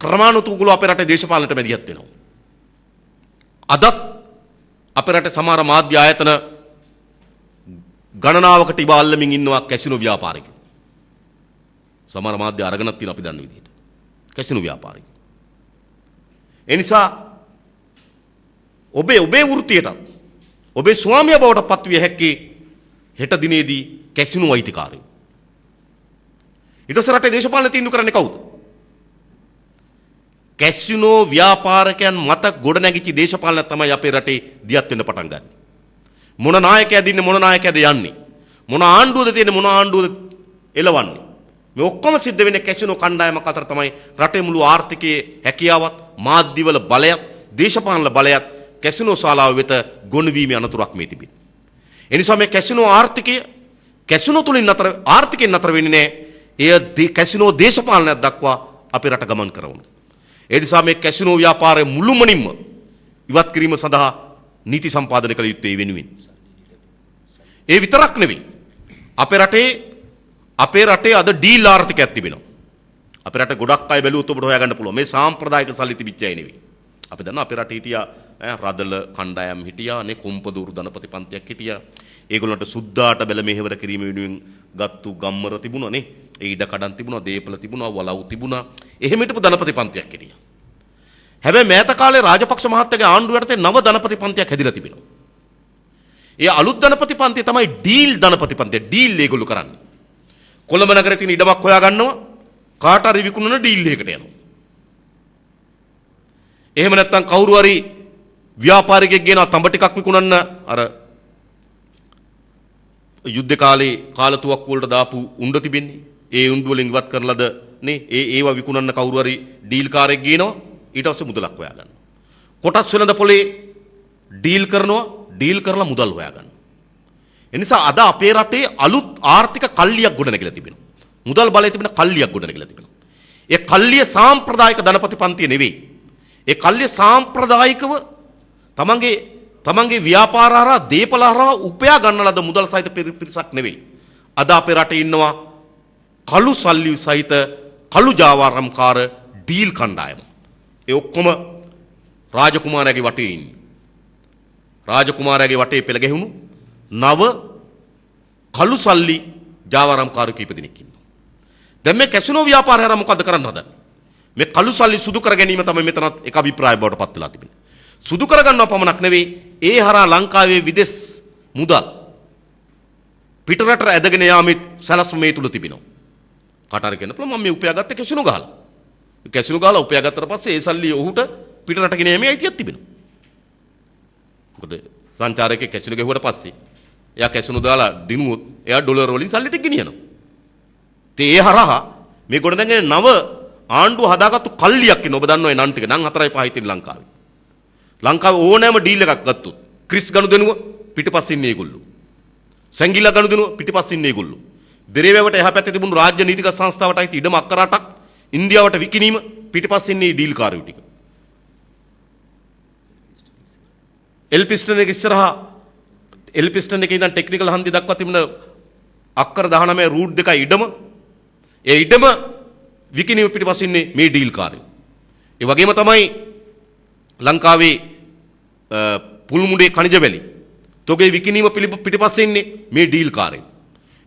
Speaker 1: ක්‍රමානුකූලව අපේ රටේ දේශපාලනට මැදිහත් වෙනවා. අදත් අපේ රටේ සමහර මාධ්‍ය ආයතන ගණනාවකට ඉවල්ලමින් ඉන්නවා කැසිනෝ ව්‍යාපාරිකයෝ. සමහර මාධ්‍ය අරගෙනත් තියෙන අපි දන්න විදිහට. කැසිනෝ ව්‍යාපාරිකයෝ. එනිසා ඔබේ වෘත්තියටත් ඔබේ ස්වාමියා බවට පත්විය හැක්කේ හෙට දිනේදී කැසිනෝ අයිතිකාරයෝ. ඊට පස්සේ රටේ දේශපාලන තීන්දුව කරන්නේ කවුද? කැසිනෝ ව්‍යාපාරිකයන් මත ගොඩනැගිච්ච දේශපාලනය තමයි අපේ රටේ දියත් වෙන්න පටන් ගන්න. මොන නායකයාද ඉන්නේ මොන නායකයාද යන්නේ? මොන ආණ්ඩුවද තියෙන්නේ මොන ආණ්ඩුවද එලවන්නේ? මේ ඔක්කොම සිද්ධ වෙන්නේ කැසිනෝ කණ්ඩායමක් අතර තමයි. රටේ මුළු ආර්ථිකයේ හැකියාවත් මාධ්‍යවල බලයත් දේශපාලන බලයත් කැසිනෝ ශාලාව වෙත ගොනුවීමේ අනතුරක් මේ තිබෙනවා. එනිසා මේ කැසිනෝ ආර්ථිකය කැසිනෝ තුලින් ආර්ථිකයෙන් නතර වෙන්නේ නැහැ. එය කැසිනෝ දේශපාලනයක් දක්වා අපේ රට ගමන් කරනවා. ඒ නිසා මේ කැසිනෝ ව්‍යාපාරය මුළුමනින්ම ඉවත් කිරීම සඳහා නීති සම්පාදනය කළ යුත්තේ වෙනුවෙන්. ඒ විතරක් නෙවෙයි. අපේ රටේ අද ඩීල් ආර්ථිකයක් තිබෙනවා. අපේ රට ගොඩක් අය බැලුවොත් ඔබට හොයාගන්න පුළුවන්. මේ සාම්ප්‍රදායික සල්ලි තිබිච්ච අය නෙවෙයි. අපි දන්නවා අපේ රටේ හිටියා රදල කණ්ඩායම් හිටියා නේ කොම්පදූරු ධනපති පන්තියක් හිටියා. ඒගොල්ලන්ට සුද්දාට බැල මෙහෙවර කිරීම වෙනුවෙන් ගත්තු ගම්මර තිබුණා නේ. ඒ ඉඩ කඩන් තිබුණා, දේපල තිබුණා, වලව් තිබුණා. එහෙම හිටපු ධනපති පන්තියක් හිටියා. හැබැයි මෑත කාලේ රාජපක්ෂ මහත්තයාගේ ආණ්ඩුව යටතේ නව ධනපති පන්තියක් හැදිලා තිබෙනවා. ඒ අලුත් ධනපති පන්තිය තමයි ඩීල් ධනපති පන්තිය. ඩීල් ඒගොල්ලෝ කරන්නේ. කොළඹ නගරේ තියෙන ඉඩමක් හොයා ගන්නවා. කාට හරි විකුණන ඩීල් එකකට යනවා. එහෙම නැත්නම් කවුරු හරි ව්‍යාපාරිකයෙක් ගෙනා තඹ ටිකක් විකුණන්න අර යුද්ධ කාලේ කාලතුවක් වලට දාපු උණ්ඩ තිබෙන්නේ. ඒ උණ්ඩ වලින් ඉවත් කරලාද නේ ඒවා විකුණන්න කවුරු හරි ඩීල් කාරයෙක් ගේනවා. ඊට පස්සේ මුදලක් හොයා ගන්නවා. කොටස් වෙළඳ පොලේ ඩීල් කරනවා. ඩීල් කරලා මුදල් හොයා ගන්නවා. ඒ නිසා අද අපේ රටේ අලුත් ආර්ථික කල්ලියක් ගොඩනැගිලා තිබෙනවා. මුදල් බලය තිබෙන කල්ලියක් ගොඩනැගිලා තිබෙනවා. ඒ කල්ලිය සාම්ප්‍රදායික ධනපති පන්තිය නෙවෙයි. ඒ කල්ලිය සාම්ප්‍රදායිකව තමන්ගේ ව්‍යාපාර හරහා දේපල හරහා උපයා ගන්න ලද මුදල් සහිත පිරිසක් නෙවෙයි. අද අපේ රටේ ඉන්නවා කළු සල්ලි සහිත කළු ජාවාරම්කාර ඩීල් කණ්ඩායම. ඒ ඔක්කොම රාජකුමාරයාගේ වටේ ඉන්නේ. රාජකුමාරයාගේ වටේ පෙළ ගැහුණු නව කළු සල්ලි ජාවාරම්කාරයෝ කීප දෙනෙක් ඉන්නවා. දැන් මේ කැසිනෝ ව්‍යාපාරය හරහා මොකද කරන්න හදන්නේ? මේ කළු සල්ලි සුදු කර ගැනීම තමයි මෙතනත් එක අභිප්‍රාය බවට පත් වෙලා තිබෙන්නේ. සුදු කරගන්නව පමණක් නෙවෙයි ඒ හරහා ලංකාවේ විදෙස් මුදල් පිටරට ඇදගෙන යාමේ සැලැස්ම මේ තුල තිබෙනවා. කාටාර කියන්න පුළුවන් මම මේ උපයාගත්තේ කැසිනෝ ගහලා. කැසිනෝ ගහලා උපයාගත්තට පස්සේ ඒ සල්ලි ඔහුට පිටරට ගෙන යෑමේ අයිතියක් තිබෙනවා. මොකද සංචාරකයෙක් කැසිනෝ ගහුවට පස්සේ එයා කැසිනෝ දාලා දිනුවොත් එයා ඩොලර් වලින් සල්ලි ටික ගෙනියනවා. ඉතින් ඒ හරහා මේ ගොඩනැගෙන නව ආණ්ඩුව හදාගත්තු කල්ලියක් ඉන්න ඔබ දන්නවා ඒ නම් ටික නම් 4.5 තියෙන ලංකාවේ. ලංකාවේ ඕනෑම ඩීල් එකක් ගත්තොත් ක්‍රිස් ගනුදෙනුව පිටිපස්සින් ඉන්නේ ඒගොල්ලෝ. සංගීලා ගනුදෙනුව පිටිපස්සින් ඉන්නේ ඒගොල්ලෝ. දෙරේවැවට එහා පැත්තේ තිබුණු රාජ්‍ය නීතික සංස්ථාවට අයිති ඉඩම අක්කර 8ක් ඉන්දියාවට විකිණීම පිටිපස්සින් ඉන්නේ ඩීල් කාරයෝ ටික. එල් පිස්ටන් එක ඉස්සරහා එල් පිස්ටන් එකේ ඉඳන් ටෙක්නිකල් හන්දිය දක්වා තිබුණ අක්කර 19 රූට් දෙකයි ඉඩම. ඒ ඉඩම විකිණීම පිටිපස්සින් ඉන්නේ මේ ඩීල් කාරයෝ. ඒ වගේම තමයි ලංකාවේ පුල්මුඩේ khනිජ වැලි තොගේ විකිණීම පිටිපස්සේ ඉන්නේ මේ ඩීල් කාරයෝ.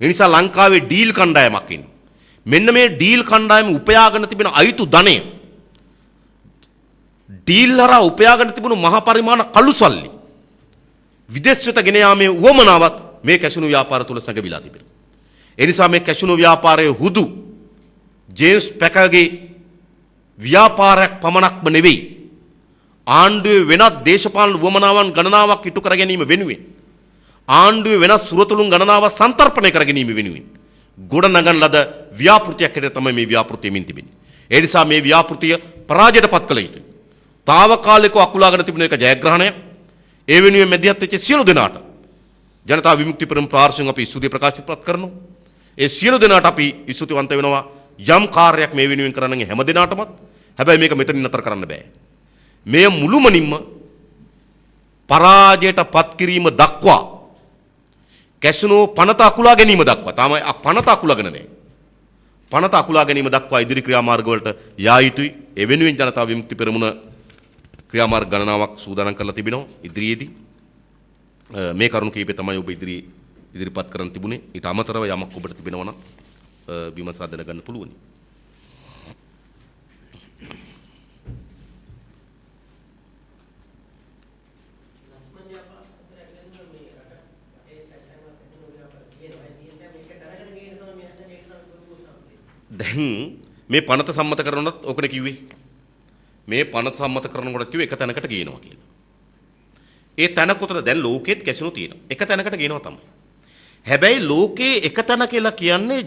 Speaker 1: ඒ නිසා ලංකාවේ ඩීල් කණ්ඩායමක් ඉන්නේ. මෙන්න මේ ඩීල් කණ්ඩායම උපයාගෙන තිබෙන අයිතු ධනය ඩීල් හරහා උපයාගෙන තිබුණු මහා පරිමාණ කළු සල්ලි විදේශ වෙත ගෙන යාමේ උවමනාවක් මේ කැසිනෝ ව්‍යාපාර තුල සැඟවිලා තිබෙනවා. ඒ නිසා මේ කැසිනෝ ව්‍යාපාරයේ හුදු ජේම්ස් පැකර්ගේ ව්‍යාපාරයක් පමණක්ම නෙවෙයි ආණ්ඩුවේ වෙනත් දේශපාලන උවමනාවන් ගණනාවක් ඉටු කර ගැනීම වෙනුවෙන් ආණ්ඩුවේ වෙනස් සුරතලුන් ගණනාවක් සන්තර්පණය කර ගැනීම වෙනුවෙන් ගොඩ නගන ලද ව්‍යාපෘතියක් හැටියට තමයි මේ ව්‍යාපෘතිය මින් තිබෙන්නේ. ඒ නිසා මේ ව්‍යාපෘතිය පරාජයට පත් කළ යුතුයි. తాවකාලිකව අකුලාගෙන තිබෙන එක ජයග්‍රහණයක්. ඒ වෙනුවෙන් මැදිහත් වෙච්ච සියලු දෙනාට ජනතා විමුක්ති පෙරමුණ ප්‍රාර්ශයෙන් අපි ස්තුති ප්‍රකාශ කරනවා. ඒ සියලු දෙනාට අපි ස්තුතිවන්ත වෙනවා. යම් කාර්යයක් මේ වෙනුවෙන් කරන්න හැම දෙනාටමත්. හැබැයි මේක මෙතනින් නතර කරන්න බෑ. මේ මුළුමනින්ම පරාජයට පත් කිරීම දක්වා කැසිනෝ පනත අකුලා ගැනීම දක්වා තමයි පනත අකුලාගෙන නැහැ. පනත අකුලා ගැනීම දක්වා ඉදිරි ක්‍රියාමාර්ග වලට යා යුතුයි. ඒ වෙනුවෙන් ජනතා විමුක්ති පෙරමුණ ක්‍රියාමාර්ග ගණනාවක් සූදානම් කරලා තිබෙනවා ඉදිරියේදී. මේ කරුණු කීපය තමයි ඔබ ඉදිරිපත් කරන්න තිබුණේ. ඊට අමතරව යමක් ඔබට තිබෙනවා නම් විමසා දැනගන්න පුළුවනි. දැන් මේ පනත සම්මත කරනවත් ඔකනේ කිව්වේ. මේ පනත සම්මත කරනකොට කිව්වේ එක තැනකට ගේනවා කියලා. ඒ තැන කොතන දැන් ලෝකෙත් කැසිනෝ තියෙනවා. එක තැනකට ගේනවා තමයි. හැබැයි ලෝකේ එක තැන කියලා කියන්නේ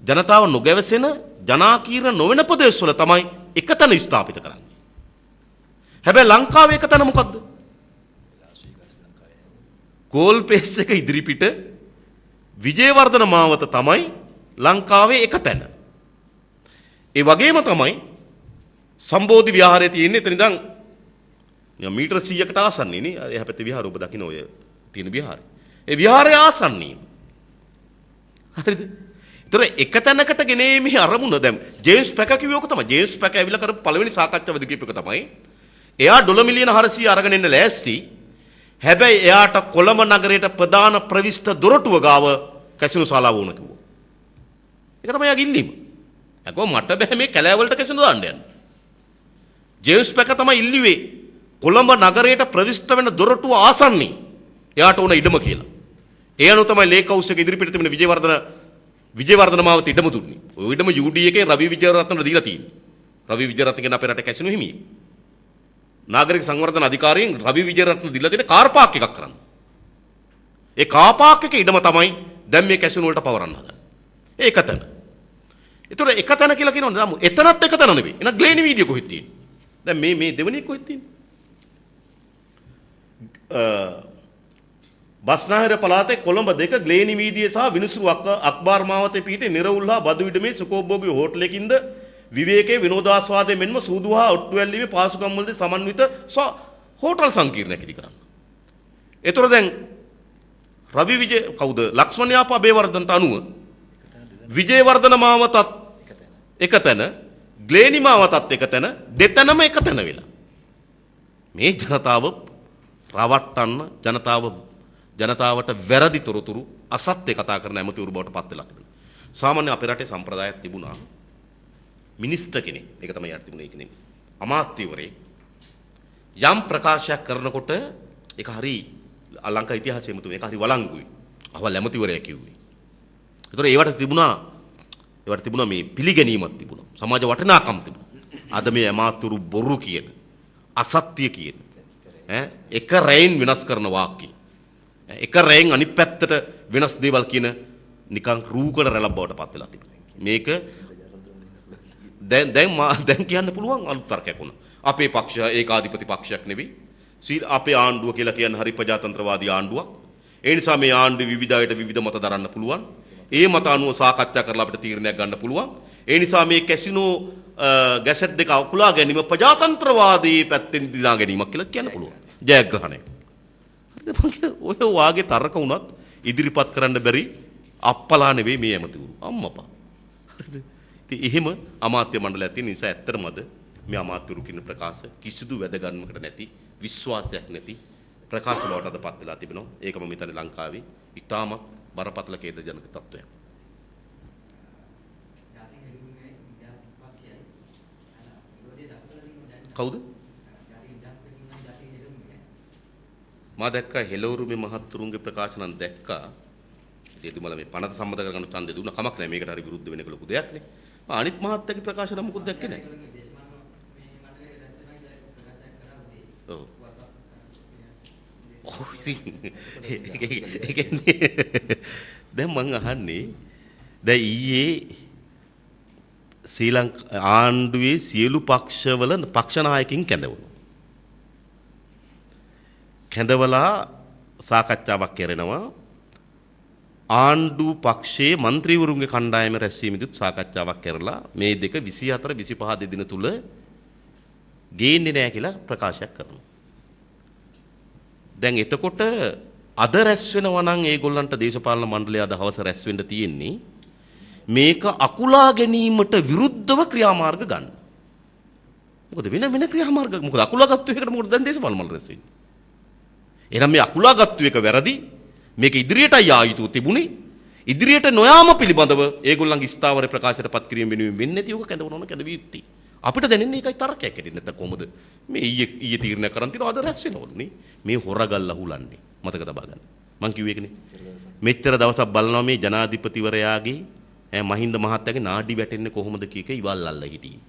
Speaker 1: ජනතාව නොගැවසෙන ජනාකීර්ණ නොවන ප්‍රදේශවල තමයි එක තැන ස්ථාපිත කරන්නේ. හැබැයි ලංකාවේ එක තැන මොකද්ද? කෝල්පේස් එක ඉදිරිපිට විජේවර්ධන මාවත තමයි ලංකාවේ එක තැන. ඒ වගේම තමයි සම්බෝධි විහාරයේ තියෙන්නේ එතන ඉඳන් මීටර 100කට ආසන්නයි නේ. එහා පැත්තේ විහාර ඔබ දකින්න ඔය තියෙන විහාරය. ඒ විහාරය ආසන්නයි. හරිද? ඒතර එක තැනකට ගෙනීමේ අරමුණ දැන් ජේම්ස් පැක කිව්වෝක තමයි. ජේම්ස් පැක ඇවිල්ලා කරපු පළවෙනි සාකච්ඡාවේදී කියපු එක තමයි. එයා $1 මිලියන 400 අරගෙන එන්න ලෑස්ති. හැබැයි එයාට කොළඹ නගරයට ප්‍රධාන ප්‍රවිෂ්ඨ දොරටුව ගාව කැසිනෝ ශාලාව වුණ කිව්වා. ඒක තමයි යාගේ ඉල්ලීම. අකෝ මට බෑ මේ කැලෑවලට කැසිනෝ දාන්න යන්න. ජේම්ස් පැක තමයි ඉල්ලුවේ කොළඹ නගරයට ප්‍රවිෂ්ඨ වෙන දොරටුව ආසන්නයි. එයාට ඕන ඉඩම කියලා. ඒ අනුව තමයි ලේක් හවුස් එක ඉදිරිපිට තිබෙන විජේවර්ධන මාවත ඉඩම දුන්නේ. ඔය ඉඩම UD එකේ රවි විජේවර්ධනට දීලා තියෙන්නේ. රවි විජේවර්ධන කියන අපේ රටේ කැසිනෝ හිමියෙක්. නාගරික සංවර්ධන අධිකාරියෙන් රවි විජේවර්ධන දීලා තියෙන කාර් පාක් එකක් කරන්න. ඒ කාර් පාක් එකේ ඉඩම තමයි දැන් මේ කැසිනෝ වලට පවරන්න හදන්නේ. ඒක තැන. ඒතර එක තැන කියලා කියනවනේ දාමු. එතනත් එක තැන නෙවෙයි. එහෙනම් ග්ලේනි වීඩියෝ කොහෙද තියෙන්නේ? දැන් මේ දෙවෙනි කොහෙද තියෙන්නේ? බස්නාහිර පළාතේ කොළඹ 2 ග්ලේනි වීදියේ සහ විනුසුරු අක්බාර් මාවතේ පිහිටි නිරවුල් හා බදු ඉඩමේ සුඛෝභෝගී හෝටලයකින්ද විවේකයේ විනෝදාස්වාදයේ මෙන්ම සූදු හා ඔට්ටු ඇල්ලීමේ පාසුකම් වලදී සමන්විත හෝටල් සංකීර්ණයක් ඉදි කරන්න. ඒතර දැන් රවි විජේ කවුද ලක්ෂ්මන් යාපා අබේවර්ධනට අනුව විජේවර්ධන මාවතත් එක තැන ග්ලේනි මාවතත් එක තැන දෙතැනම එක තැන වෙලා මේ ජනතාව රවට්ටන්න ජනතාවට වැරදි තොරතුරු අසත්‍ය කතා කරන ඇමතිවරු බවට පත් වෙලා තිබෙනවා. සාමාන්‍ය අපේ රටේ සම්ප්‍රදායක් තිබුණා. මිනිස්ටර් කෙනෙක් ඒක තමයි යට තිබුණේ කෙනෙක්. අමාත්‍යවරයෙක් යම් ප්‍රකාශයක් කරනකොට ඒක හරි ලංකා ඉතිහාසයේම තුනේ ඒක හරි වළංගුයි. අවල් ඇමතිවරයා කිව්වේ. ඒතර ඒවට තිබුණා මේ පිළිගැනීමක් තිබුණා. සමාජ වටිනාකම් තිබුණා. අද මේ අමාත්‍යවරු බොරු කියන අසත්‍ය කියන එක රැයින් වෙනස් කරන වාක්‍ය. එක රැයින් අනිත් පැත්තට වෙනස් දේවල් කියන නිකන් රූකඩ රැළක් බවට පත් වෙලා තිබුණා. මේක දැන් කියන්න පුළුවන් අලුත් තර්කයක් වුණා. අපේ පක්ෂය ඒකාධිපති පක්ෂයක් නෙවෙයි. අපේ ආණ්ඩුව කියලා කියන්නේ හරි ප්‍රජාතන්ත්‍රවාදී ආණ්ඩුවක්. ඒ නිසා මේ ආණ්ඩුවේ විවිධ අයට විවිධ මත දරන්න පුළුවන්. ඒ මත අනුව සාකච්ඡා කරලා අපිට තීරණයක් ගන්න පුළුවන්. ඒ නිසා මේ කැසිනෝ ගැසට් දෙක අකුලා ගැනීම ප්‍රජාතන්ත්‍රවාදී පැත්තෙන් දිනා ගැනීමක් කියලා කියන්න පුළුවන්. ජයග්‍රහණය. හරිද? ඔය වාගේ තර්ක වුණත් ඉදිරිපත් කරන්න බැරි අප්පලා නෙවෙයි මේ ඇමතිවරු. අම්මපා. හරිද? ඉතින් එහෙම අමාත්‍ය මණ්ඩලයක් තියෙන නිසා ඇත්තටම මේ අමාත්‍යවරු කියන ප්‍රකාශ කිසිදු වැදගත්මකට නැති විශ්වාසයක් නැති ප්‍රකාශ බවට අදපත් වෙලා තිබෙනවා. ඒක මම හිතන්නේ ලංකාවේ ඉතාමත් බරපතල ඛේදජනක තත්ත්වයක්. කවුද? මා දැක්කා හෙළවුරුමේ මහත්තුරුන්ගේ ප්‍රකාශ නම් දැක්කා. ඉතින් මල මේ පනත සම්මත කරගන්න ඡන්දය දුන්න කමක් නැහැ. මේකට හරි විරුද්ධ වෙන එක ලොකු දෙයක් නේ. අනිත් මහත්තයාගේ ප්‍රකාශ නම් මොකුත් දැක්කේ නැහැ. ඔව්. දැන් මං අහන්නේ දැන් ඊයේ ශ්‍රී ලංකා ආණ්ඩුවේ සියලු පක්ෂවල පක්ෂ නායකින් කැඳවලා සාකච්ඡාවක් කරනවා. ආණ්ඩු පක්ෂයේ മന്ത്രിවරුන්ගේ කණ්ඩායම රැස්වීමෙදිත් සාකච්ඡාවක් කරලා මේ දෙක 24 25 දෙදින තුල ගේන්නේ නැහැ කියලා ප්‍රකාශයක් කරනවා. දැන් එතකොට අද රැස් වෙනවා නම් ඒගොල්ලන්ට දේශපාලන මණ්ඩලය අද හවස රැස් වෙන්න තියෙන්නේ මේක අකුලා ගැනීමට විරුද්ධව ක්‍රියාමාර්ග ගන්න. මොකද වෙන ක්‍රියාමාර්ග මොකද අකුලාගත්තු එකට මොකද දැන් දේශපාලන මණ්ඩල රැස් වෙන්නේ. එහෙනම් මේ අකුලාගත්තු එක වැරදි. මේක ඉදිරියට යා යුතු තිබුණේ. ඉදිරියට නොයාම පිළිබඳව ඒගොල්ලන්ගේ ස්ථාවර ප්‍රකාශයටපත් කිරීම වෙනුවෙන් වෙන්නේ නැති උක කැඳවන කැඳවිය යුත්තේ. අපිට දැනෙන්නේ ඒකයි තරකයක් හැටියට නැත්නම් කොහොමද මේ ඊයේ තීරණය කරන් තියනවා අද රැස් වෙනවලුනේ. මේ හොරගල් අහුලන්නේ. මතක තබා ගන්න. මං කිව්වේ ඒකනේ. මෙච්චර දවසක් බලනවා මේ ජනාධිපතිවරයාගේ මහින්ද මහත්තයාගේ නාඩි වැටෙන්නේ කොහොමද කීක ඉවල් අල්ල හිටියේ.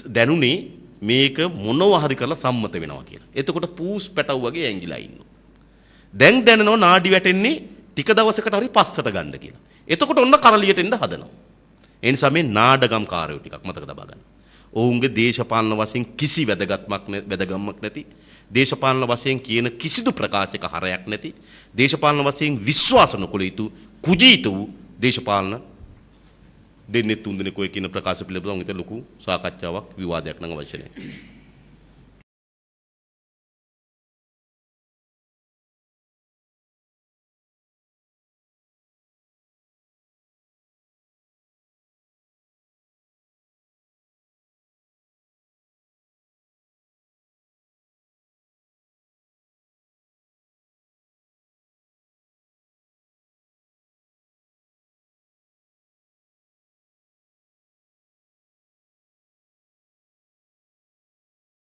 Speaker 1: දැනුනේ මේක මොනවා හරි කරලා සම්මත වෙනවා කියලා. එතකොට පූස් පැටව් වගේ ඇංගිලා ඉන්නවා. දැන් දැනනවා නාඩි වැටෙන්නේ ටික දවසකට හරි පස්සට ගන්න කියලා. එතකොට ඔන්න කරලියට එන්න හදනවා. ඒ නිසා මේ නාඩගම් කාර්යෝ ටිකක් මතක තබා ගන්න. ඔවුන්ගේ දේශපාලන වශයෙන් කිසි වැදගත්මක් නැති දේශපාලන වශයෙන් කියන කිසිදු ප්‍රකාශයක හරයක් නැති දේශපාලන වශයෙන් විශ්වාස නොකළ යුතු කුජීත වූ දේශපාලන දෙන්නේ තුන් දෙනෙක් ඔය කියන ප්‍රකාශ පිළිබඳව මම හිතන ලොකු සාකච්ඡාවක් විවාදයක් නම් අවශ්‍ය නැහැ.